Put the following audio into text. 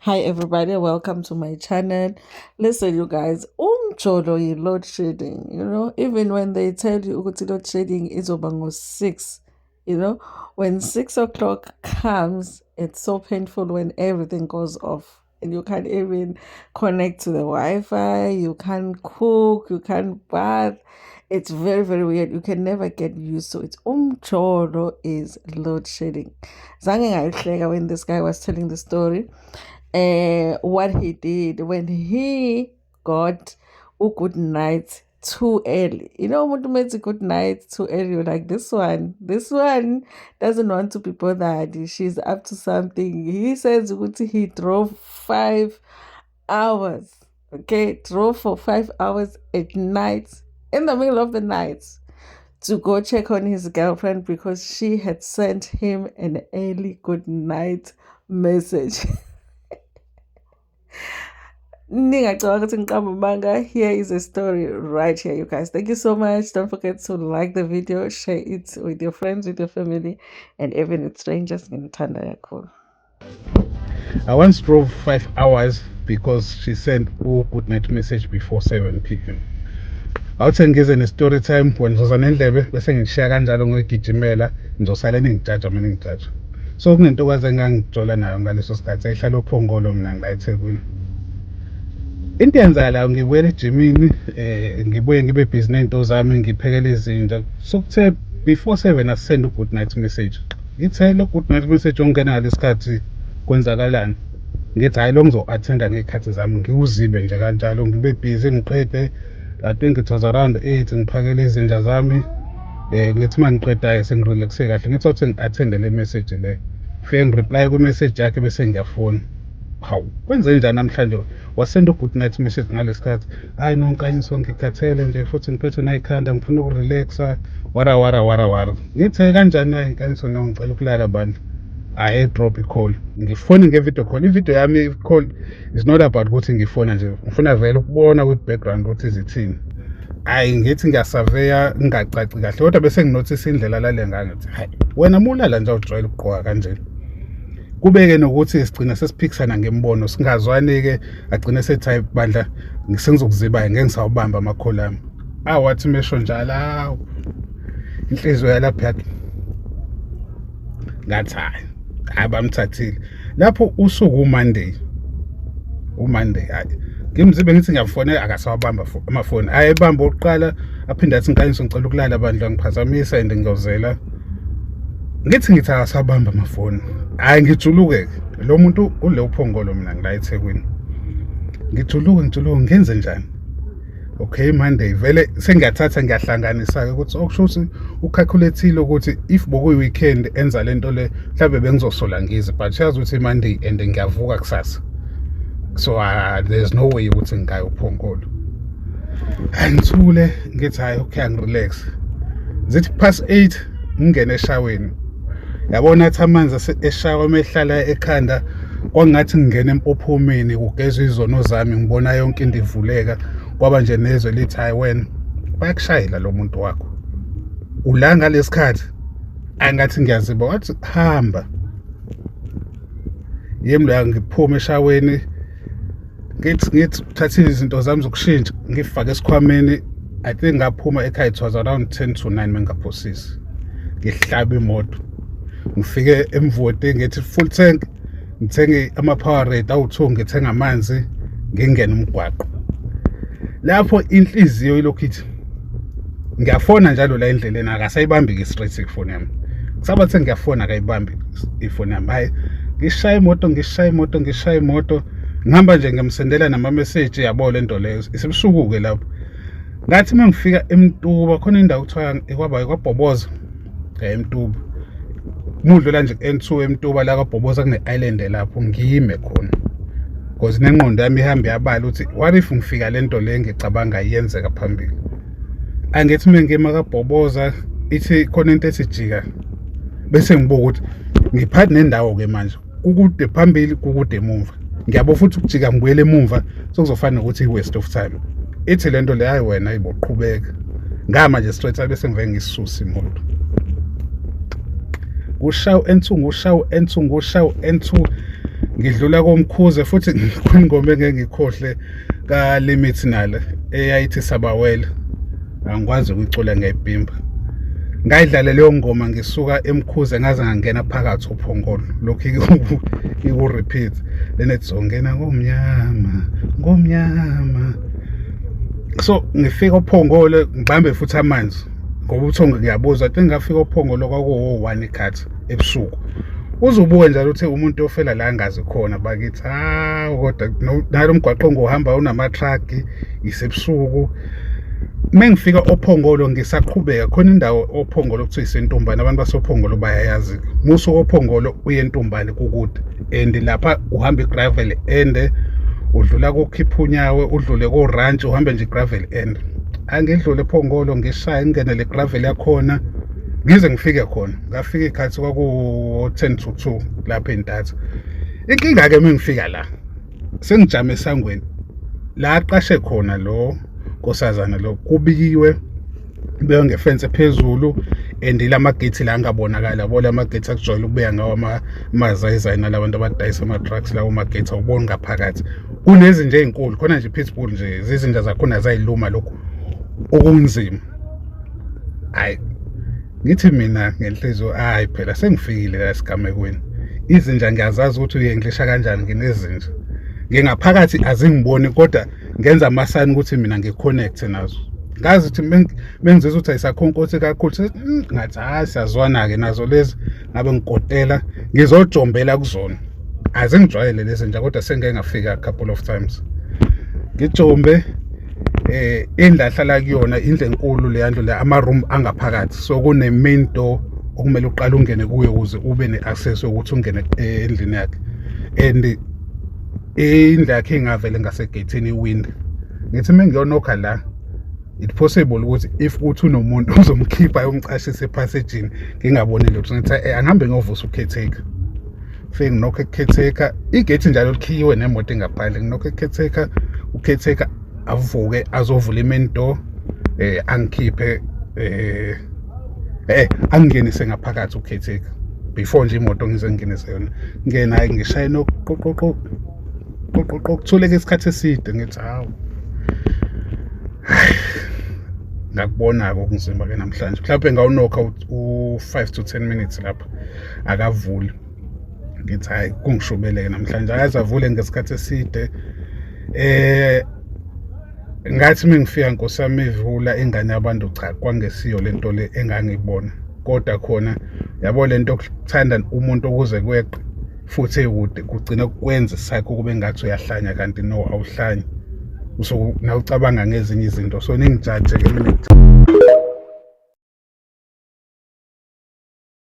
Hi everybody, welcome to my channel. Listen, you guys, umjolo yi load shedding. Even when they tell you ukuthi load shedding is over 6, when 6 o'clock comes, it's so painful when everything goes off and you can't even connect to the Wi-Fi, you can't cook, you can't bath. It's very, very weird. You can never get used to it. Umjolo is load shedding. Zange ngayihleka when this guy was telling the story what he did when he got a good night too early. Umuntu makes a good night too early, you're like, this one doesn't want to be bothered. She's up to something. He says he drove 5 hours. Okay, drove for 5 hours at night, in the middle of the night, to go check on his girlfriend because she had sent him an early good night message. Here is a story right here, you guys. Thank you so much. Don't forget to like the video, share it with your friends, with your family, and even with strangers. I once drove 5 hours because she sent a good night message before 7 p.m. awuthi ngize ne-story time when ngizoza nendlebe bese ngishiya kanjalo ngigijimela ngizosala ningijaja mina ngijaja. So kunentokazi engangijola nayo ngaleso sikhathi ehlala ophongolo mina ngila eThekwini. Into eyenzakalayo ngibuyela ejimini ngibuye ngibe busy ney'nto zami ngiphekela izinja. Sokuthe before 7 asisend u-good night message. Ngithe lo good night message ongena ngalesi sikhathi kwenzakalani? Ngithi hayi lo ngizo-attenda ngey'khathi zami ngiwuzibe nje kanjalo ngibe busy ngiqede. I think it was around 8 ngiphakela izinja zami. Ngithi uma ngiqedayo sengirelaxe kahle ngithi ukuthi ngi-attende le message le. Fike ngireply ku-message yakhe bese ngiyafona. Hawu, kwenze njani namhlanje? Wasenda u-good night message ngalesi sikhathi. Hayi Nonkanyiso ngikhathele nje futhi ngiphethwe nayikhanda ngifuna ukurelaxa. Wara. Ngithe kanjani hayi Nkanyiso ngicela ukulala bandla. I drop i-call. Ngifone nge-video call. Ividiyo yami i-call is not about ukuthi ngifona nje. Ngifuna vele ukubona kwi-background ukuthi izithini. Hayi ngithi ngiyasaveya ngingacaci kahle kodwa bese nginothisa indlela lale ngangithi hayi wena mulala nje ujwayele ukugqoka kanje. Kubeke nokuthi sigcina sesiphikisana ngembono singazwani-ke agcine sethi hayi bandla sengizokuziba ngeke ngisawubamba ama-call ami. Wathi mesho njalo hawu inhliziyo yalapha yakhe ngathi hayi bamthathile lapho usuku uMonday hayi ngimzibe ngithi ngiyafonela akasawabamba amafoni ayebamba oqala aphinde athi Nkanyiso ngicela ukulala bandla ngiphazamisa and ngiyozela ngithi akasabamba amafoni hayi ngijuluke lo muntu ule uphongolo mina ngila eThekwini ngijuluke ngenze njani. Okay, Monday vele sengiyathatha ngiyahlanganisa-ke ukuthi okusho ukuthi ucalculate-ile ukuthi if bokuyi-weekend enza lento le mhlawumbe bengizosola ngize but yazi ukuthi Monday and ngiyavuka kusasa so there's no way ukuthi ngingaya uphongolo. Ngithule ngithi hayi okay angirelax zithi past 8 ngingene eshaweni yabona athi amanzi eshawa mehlala ekhanda kwangathi ngingena empophomeni kugezwa izono zami ngibona yonke into ivuleka kwaba nje nezwe lithi hayi wena bayakushayela lo muntu wakho ula ngalesikhathi angathi ngiyaziba wathi hamba yemlo ngiphume eshaweni ngithi thatha izinto zami zokushintsha ngifake esikhwameni I think ngaphuma ekhaya it was around 10 to 9 mengaphosisi ngihlaba imoto ngifike emvoti ngithi full tank ngithenge ama-power rate awu-2 ngithenga amanzi ngingena umgwaqo lapho inhliziyo ilokhu ithi ngiyafona njalo la endleleni akasayibambi-ke straight ifoni yami kusabathe ngiyafona akayibambi ifoni yami hayi ngishaya imoto ngihamba nje ngiyamsendela nama-message yabo le nto leyo isebusuku-ke lapho ngathi uma ngifika eMtuba khona indawo kuthiwa kwaBhoboza eMtuba mudlula nje ku-N2 eMtuba la kwaBhoboza kune-island lapho ngiyime khona because nengqondo yami ihambe yabala ukuthi what if ngifika le nto le ngicabanga iyenzeka phambili. Angithi uma ngima kaBhoboza ithi khona into ethi jika bese ngibuka ukuthi ngiphathi nendawo-ke manje kukude phambili kukude emuva ngiyabo futhi ukujika ngibuyele emuva sokuzofana nokuthi i-waste of time. Ithi le nto le hayi wena ayiboqhubeka ngama nje straight bese ngivele ngisisusa imoto ngushawu N2 ngidlula komkhuze futhi ingoma engengikhohle ka Limit nale eyayithi Sabawela, angikwazi ukuyicula ngeyibhimba. Ngayidlala leyo ngoma ngisuka emkhuze ngaze ngangena phakathi uphongolo, lokhu iku repeat lenethi zongena ngomnyama. So ngifika uphongolo ngibambe futhi amanzi ngoba uthonga ngiyabuza athi ngafika uphongolo kwakuwo 1 ikhathi ebusuku. Uzubuke njalo uthi umuntu ofela la ngazi khona bakithi kodwa nalo mgwaqo ngohamba unama truck isebusuku. Mengifika ophongolo ngisaqhubeka khona indawo ophongolo kuthiwa isentombane, abantu basophongolo bayayazi. Muso ophongolo uye entombane kukude and lapha uhamba igravel ende udlula koKhiphunywawe udlule ko ranch uhambe nje gravel end. Angidlule ephongolo ngishaya ngene le gravel yakhona ngize ngifike khona. Ngafika ikhathi kwaku 10 to 2 lapha eNtatha. Inkinga ke mengifika la sengijame esangweni la aqashe khona lo nkosazana lo kubikiwe beyo ngefence phezulu and lamagate la angabonakala yabo lamagate akujwayele ukubeya ngawo amazayizayina labantu abadayisa ama trucks lawo magate awuboni ngaphakathi. Kunezi nje ezinkulu khona nje Pittsburgh nje zizinja zakhona zayiluma lokho okunzima. Hayi ngithi mina ngenhliziyo phela sengifikile la esigamekweni. Izinja ngiyazazi ukuthi uyenglisha kanjani nginezinja. Ngingaphakathi azingiboni kodwa ngenza amasayini ukuthi mina ngiconnect nazo. Ngazi ukuthi mengizizwa ukuthi ayisakhonkothe kakhulu ngathi siyazwana ke nazo lezi ngabe ngikotela ngizojombela kuzona. Azingijwayele lezi nje kodwa sengeke ngafika a couple of times. Ngijombe indlahlala kuyona indle enkulu le yandlu le ama room angaphakathi, so kune main door okumele uqale ungene kuyo ukuze ube neaccess ukuthi ungene endlini yakhe. And indlu yakhe ingavele ngasegate iwind. Ngithi mengiyonokha la it possible ukuthi if uthi unomuntu uzomkhipha yomcashise epassagini ngingaboni lutho ngithi angihambe ngovusa ukhetheka. Fike nginokho ekhetheka igate njalo likhiwe nemoto engaphandle, nginokho ekhetheka ukhetheka avuke azovula imain door angikhiphe angingenise ngaphakathi ukhetheka before nje imoto ngize ngingenise yona. Ngena hayi ngishaye noqoqoqo kuthuleke isikhathi eside ngithi hawu ngakubona okunzima ke namhlanje. Mhlawumbe ngawunokha u5 to 10 minutes lapha akavuli. Ngithi hayi kungishubeleke namhlanje akazavule ngesikhathi eside. Ngathi mengifika Nkosami ivula ingane yabantu cha kwangesiyo lento le engangibona, kodwa khona yabo lento okuthanda umuntu ukuze kweqe futhi ekude kugcina kwenza sakho kube ngathi uyahlanya kanti no awuhlanya. So nawucabanga ngezinye izinto so ningijaje ke mina.